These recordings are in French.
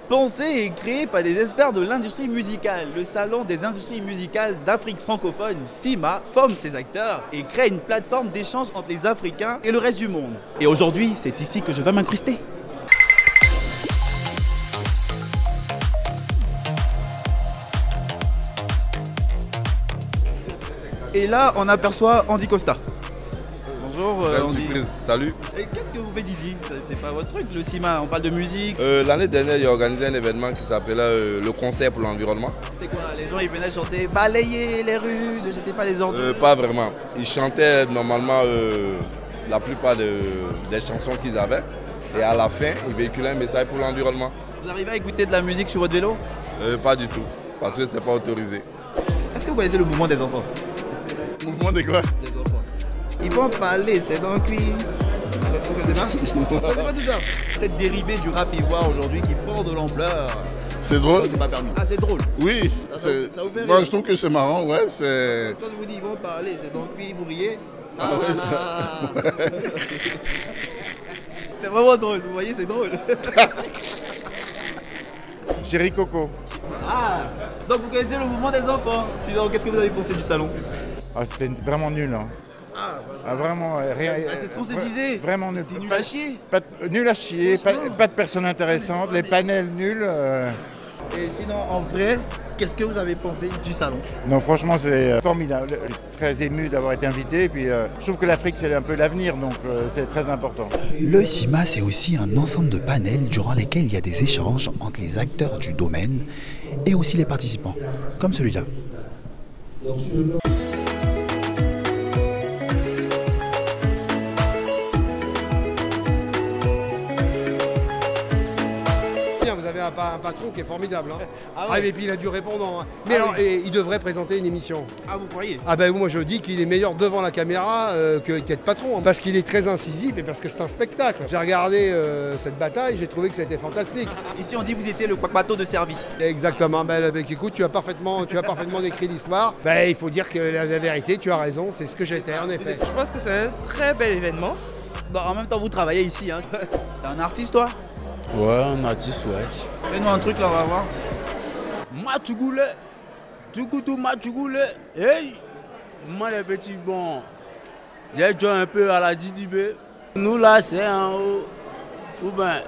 Pensé et créé par des experts de l'industrie musicale, le Salon des industries musicales d'Afrique francophone, CIMA, forme ses acteurs et crée une plateforme d'échange entre les Africains et le reste du monde. Et aujourd'hui, c'est ici que je vais m'incruster. Et là, on aperçoit Andy Costa. Bonjour Andy. Surprise, salut. Et qu'est-ce que vous faites ici? C'est pas votre truc, le CIMA, on parle de musique. L'année dernière, il y a organisé un événement qui s'appelait le concert pour l'environnement. C'était quoi? Les gens ils venaient chanter « Balayez les rues, ne jetez pas les ordures ». Pas vraiment. Ils chantaient normalement la plupart des chansons qu'ils avaient. Et à la fin, ils véhiculaient un message pour l'environnement. Vous arrivez à écouter de la musique sur votre vélo? Pas du tout, parce que c'est pas autorisé. Est-ce que vous connaissez le mouvement des enfants? Mouvement de quoi? Des enfants. Ils vont parler, c'est dans le cuir. Vous connaissez ça? Vous connaissez pas tout ça? Cette dérivée du rap ivoire aujourd'hui qui prend de l'ampleur. C'est drôle. C'est pas permis. Ah, c'est drôle. Oui. Ça vous fait rire? Moi, je trouve que c'est marrant, ouais. C'est. Quand je vous dis ils vont parler, c'est dans le cuir, vous riez. C'est vraiment drôle, vous voyez, c'est drôle. Chéri Coco. Ah, donc vous connaissez le mouvement des enfants. Sinon, qu'est-ce que vous avez pensé du salon? Ah, c'était vraiment nul. Hein. Ah, vraiment, rien. C'est ce qu'on se disait. Vraiment nul. C'est nul à chier. Nul à chier, pas de personnes intéressantes, les panels nuls. Et sinon, en vrai, qu'est-ce que vous avez pensé du salon? Non, franchement, c'est formidable. Très ému d'avoir été invité. Et puis, je trouve que l'Afrique, c'est un peu l'avenir, donc c'est très important. Le CIMA, c'est aussi un ensemble de panels durant lesquels il y a des échanges entre les acteurs du domaine et aussi les participants, comme celui-là. Vous avez un patron qui est formidable. Hein. Ah ouais. Et puis il a du répondant. Hein. Mais alors, oui. il devrait présenter une émission. Ah, vous croyez? Ah ben moi je dis qu'il est meilleur devant la caméra qu'être patron. Hein. Parce qu'il est très incisif et parce que c'est un spectacle. J'ai regardé cette bataille, j'ai trouvé que c'était fantastique. Ici, on dit que vous étiez le bateau de service. Exactement. Ben, écoute, tu as parfaitement décrit l'histoire. Ben, il faut dire que la vérité, tu as raison, c'est ce que j'étais en effet. Je pense que c'est un très bel événement. Bon, en même temps, vous travaillez ici. Hein. T'es un artiste, toi? Ouais, un artiste, ouais. Fais-nous un truc, là, on va voir. Matougoule, Tukutu Matougoule, hey! Moi, les petits bons, j'ai joué un peu à la Didibé. Nous, là, c'est en haut. Ou ben,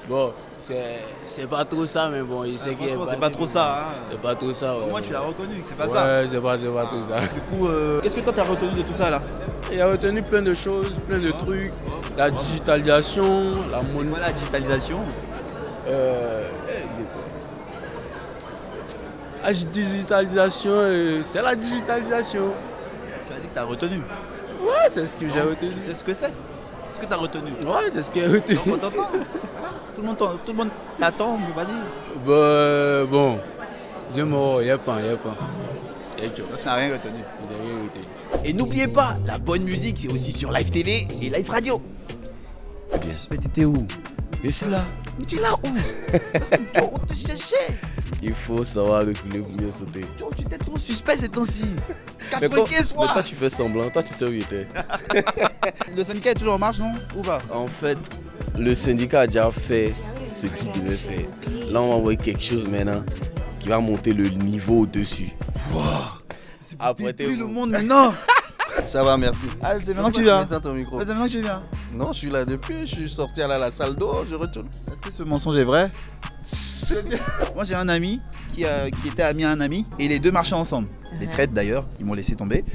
bon, c'est pas trop ça, mais bon, il sait qu'il est pas. C'est pas trop ça. Hein. C'est pas trop ça, ouais. Au moins, tu l'as reconnu, c'est pas ça. Ouais, c'est pas trop ça. Du coup, qu'est-ce que toi, t'as retenu de tout ça, là? Il a retenu plein de choses, plein de trucs. La digitalisation, la monnaie. Voilà, la digitalisation. La digitalisation, c'est la digitalisation. Tu as dit que t'as retenu. Ouais, c'est ce que j'ai retenu. Tu sais ce que c'est? Ce que t'as retenu. Ouais, c'est ce que j'ai retenu. Donc, on t'entend. Tout le monde t'attend, vas-y. Bah, bon, Dieu mort, il n'y a pas. Donc tu n'as rien retenu. Et n'oubliez pas, la bonne musique, c'est aussi sur Live TV et Live Radio. Les suspects, t'étais où? Je suis là. Mais tu es là où? Parce que on te cherchait. Il faut savoir reculer pour mieux sauter. Tu étais trop suspect ces temps-ci. 95 fois. Mais toi, tu fais semblant. Toi, tu sais où il était. Le syndicat est toujours en marche, non? Ou pas? En fait, le syndicat a déjà fait ce qu'il devait faire. Là, on va envoyer quelque chose maintenant qui va monter le niveau au-dessus. Wow. C'est pour détruire le monde maintenant. Ça va, merci. Ah, c'est maintenant que tu viens. Ton micro. C'est maintenant que tu viens. Non, je suis là depuis, je suis sorti à la salle d'eau, je retourne. Est-ce que ce mensonge est vrai? Moi j'ai un ami qui était ami à un ami et les deux marchaient ensemble. Les traites d'ailleurs, ils m'ont laissé tomber.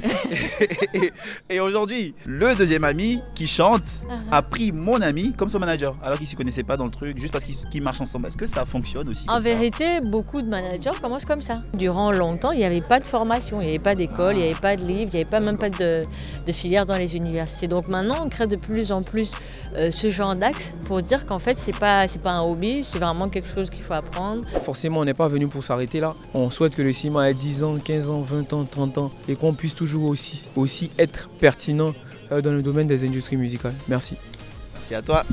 et aujourd'hui, le deuxième ami qui chante a pris mon ami comme son manager alors qu'ils ne s'y connaissaient pas dans le truc, juste parce qu'ils marchent ensemble. Est-ce que ça fonctionne aussi? En vérité, beaucoup de managers commencent comme ça. Durant longtemps, il n'y avait pas de formation, il n'y avait pas d'école, il n'y avait pas de livre, il n'y avait pas, même pas de filière dans les universités. Donc maintenant, on crée de plus en plus ce genre d'axe pour dire qu'en fait, c'est pas un hobby, c'est vraiment quelque chose qu'il faut apprendre. Forcément, on n'est pas venu pour s'arrêter là. On souhaite que le CIMA ait 10 ans, 15 ans, 20 ans, 30 ans et qu'on puisse toujours aussi être pertinent dans le domaine des industries musicales. Merci. Merci à toi.